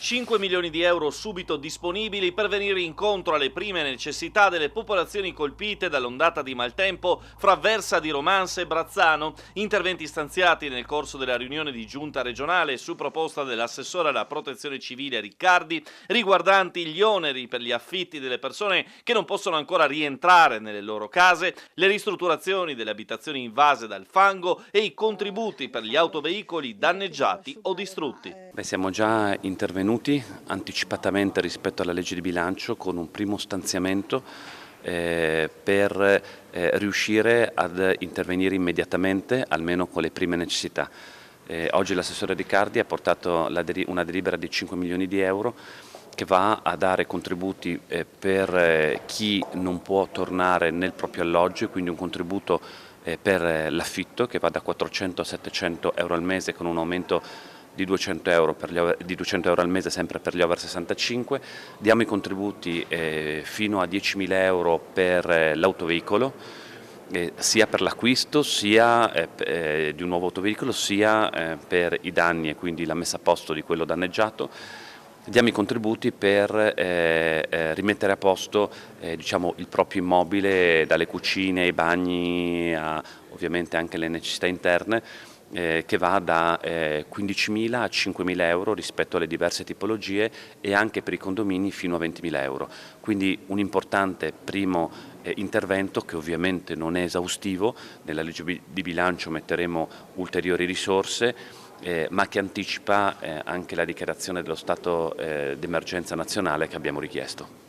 5 milioni di euro subito disponibili per venire incontro alle prime necessità delle popolazioni colpite dall'ondata di maltempo fra Versa di Romanse e Brazzano. Interventi stanziati nel corso della riunione di giunta regionale su proposta dell'assessore alla protezione civile Riccardi, riguardanti gli oneri per gli affitti delle persone che non possono ancora rientrare nelle loro case, le ristrutturazioni delle abitazioni invase dal fango e i contributi per gli autoveicoli danneggiati o distrutti. Siamo già intervenuti anticipatamente rispetto alla legge di bilancio con un primo stanziamento per riuscire ad intervenire immediatamente, almeno con le prime necessità. Oggi l'assessore Riccardi ha portato una delibera di 5 milioni di euro che va a dare contributi per chi non può tornare nel proprio alloggio, quindi un contributo per l'affitto che va da 400 a 700 euro al mese con un aumento di 200 euro al mese sempre per gli over 65, diamo i contributi fino a 10.000 euro per l'autoveicolo, sia per l'acquisto sia di un nuovo autoveicolo sia per i danni e quindi la messa a posto di quello danneggiato. Diamo i contributi per rimettere a posto diciamo, il proprio immobile, dalle cucine ai bagni a ovviamente anche le necessità interne, che va da 15.000 a 5.000 euro rispetto alle diverse tipologie e anche per i condomini fino a 20.000 euro. Quindi un importante primo intervento che ovviamente non è esaustivo, nella legge di bilancio metteremo ulteriori risorse, ma che anticipa anche la dichiarazione dello stato d'emergenza nazionale che abbiamo richiesto.